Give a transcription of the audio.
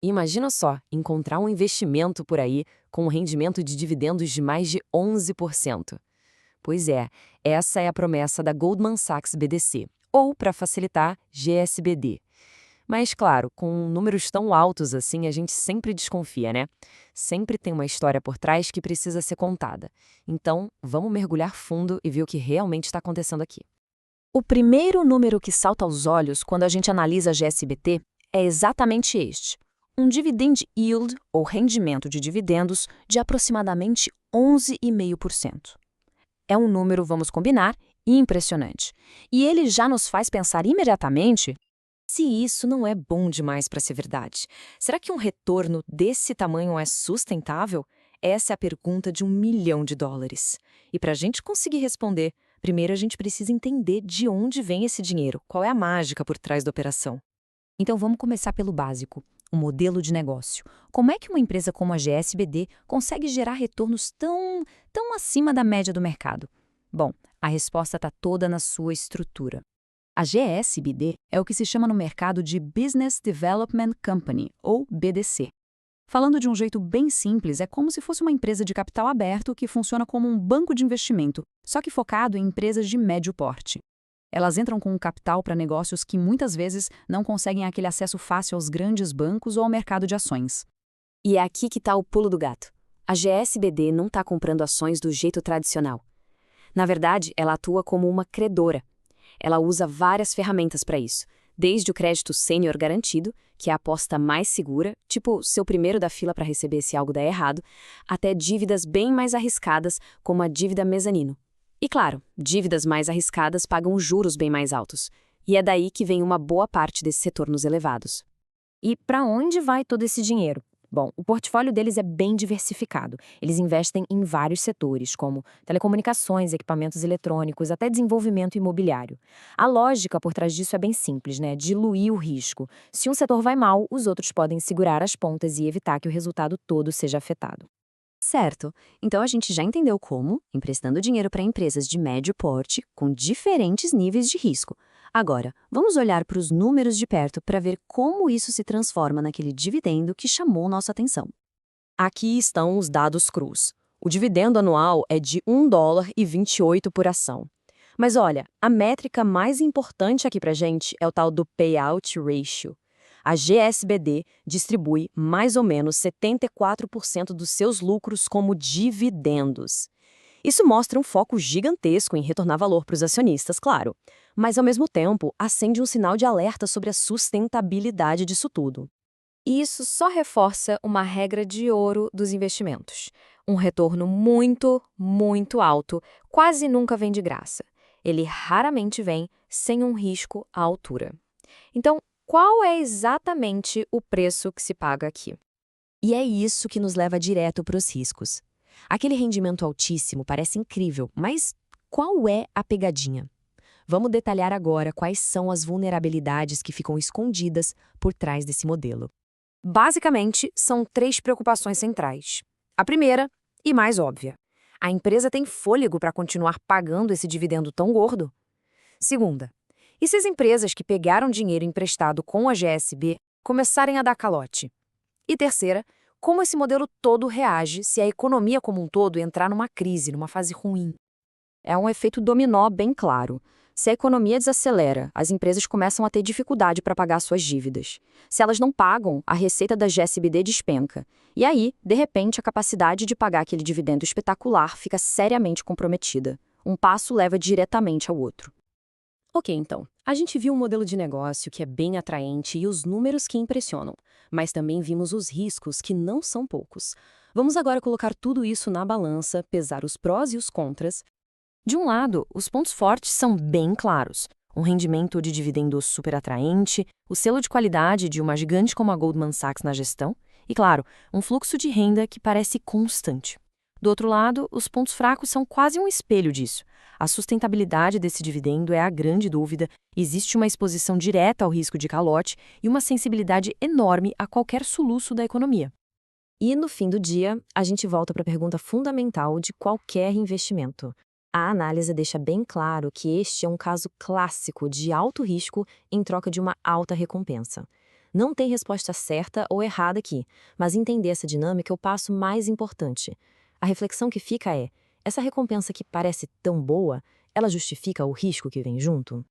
Imagina só, encontrar um investimento por aí com um rendimento de dividendos de mais de 11%. Pois é, essa é a promessa da Goldman Sachs BDC, ou, para facilitar, GSBD. Mas, claro, com números tão altos assim, a gente sempre desconfia, né? Sempre tem uma história por trás que precisa ser contada. Então, vamos mergulhar fundo e ver o que realmente está acontecendo aqui. O primeiro número que salta aos olhos quando a gente analisa a GSBT é exatamente este: um dividend yield, ou rendimento de dividendos, de aproximadamente 11,5%. É um número, vamos combinar, impressionante. E ele já nos faz pensar imediatamente se isso não é bom demais para ser verdade. Será que um retorno desse tamanho é sustentável? Essa é a pergunta de US$ 1 milhão. E para a gente conseguir responder, primeiro a gente precisa entender de onde vem esse dinheiro, qual é a mágica por trás da operação. Então vamos começar pelo básico, o modelo de negócio. Como é que uma empresa como a GSBD consegue gerar retornos tão acima da média do mercado? Bom, a resposta está toda na sua estrutura. A GSBD é o que se chama no mercado de Business Development Company, ou BDC. Falando de um jeito bem simples, é como se fosse uma empresa de capital aberto que funciona como um banco de investimento, só que focado em empresas de médio porte. Elas entram com um capital para negócios que muitas vezes não conseguem aquele acesso fácil aos grandes bancos ou ao mercado de ações. E é aqui que está o pulo do gato. A GSBD não está comprando ações do jeito tradicional. Na verdade, ela atua como uma credora. Ela usa várias ferramentas para isso, desde o crédito sênior garantido, que é a aposta mais segura, tipo ser o primeiro da fila para receber se algo der errado, até dívidas bem mais arriscadas, como a dívida mezanino. E claro, dívidas mais arriscadas pagam juros bem mais altos, e é daí que vem uma boa parte desses retornos elevados. E para onde vai todo esse dinheiro? Bom, o portfólio deles é bem diversificado. Eles investem em vários setores, como telecomunicações, equipamentos eletrônicos, até desenvolvimento imobiliário. A lógica por trás disso é bem simples, né? Diluir o risco. Se um setor vai mal, os outros podem segurar as pontas e evitar que o resultado todo seja afetado. Certo. Então a gente já entendeu como, emprestando dinheiro para empresas de médio porte, com diferentes níveis de risco. Agora, vamos olhar para os números de perto para ver como isso se transforma naquele dividendo que chamou nossa atenção. Aqui estão os dados crus. O dividendo anual é de US$ 1,28 por ação. Mas olha, a métrica mais importante aqui pra gente é o tal do payout ratio. A GSBD distribui mais ou menos 74% dos seus lucros como dividendos. Isso mostra um foco gigantesco em retornar valor para os acionistas, claro, mas ao mesmo tempo acende um sinal de alerta sobre a sustentabilidade disso tudo. E isso só reforça uma regra de ouro dos investimentos. Um retorno muito, muito alto quase nunca vem de graça. Ele raramente vem sem um risco à altura. Então, qual é exatamente o preço que se paga aqui? E é isso que nos leva direto para os riscos. Aquele rendimento altíssimo parece incrível, mas qual é a pegadinha? Vamos detalhar agora quais são as vulnerabilidades que ficam escondidas por trás desse modelo. Basicamente, são três preocupações centrais. A primeira, e mais óbvia: a empresa tem fôlego para continuar pagando esse dividendo tão gordo? Segunda, e se as empresas que pegaram dinheiro emprestado com a GSB começarem a dar calote? E terceira, como esse modelo todo reage se a economia como um todo entrar numa crise, numa fase ruim? É um efeito dominó bem claro. Se a economia desacelera, as empresas começam a ter dificuldade para pagar suas dívidas. Se elas não pagam, a receita da GSBD despenca. E aí, de repente, a capacidade de pagar aquele dividendo espetacular fica seriamente comprometida. Um passo leva diretamente ao outro. Ok, então, a gente viu um modelo de negócio que é bem atraente e os números que impressionam, mas também vimos os riscos que não são poucos. Vamos agora colocar tudo isso na balança, pesar os prós e os contras. De um lado, os pontos fortes são bem claros. Um rendimento de dividendos super atraente, o selo de qualidade de uma gigante como a Goldman Sachs na gestão e, claro, um fluxo de renda que parece constante. Do outro lado, os pontos fracos são quase um espelho disso. A sustentabilidade desse dividendo é a grande dúvida, existe uma exposição direta ao risco de calote e uma sensibilidade enorme a qualquer soluço da economia. E no fim do dia, a gente volta para a pergunta fundamental de qualquer investimento. A análise deixa bem claro que este é um caso clássico de alto risco em troca de uma alta recompensa. Não tem resposta certa ou errada aqui, mas entender essa dinâmica é o passo mais importante. A reflexão que fica é: essa recompensa que parece tão boa, ela justifica o risco que vem junto?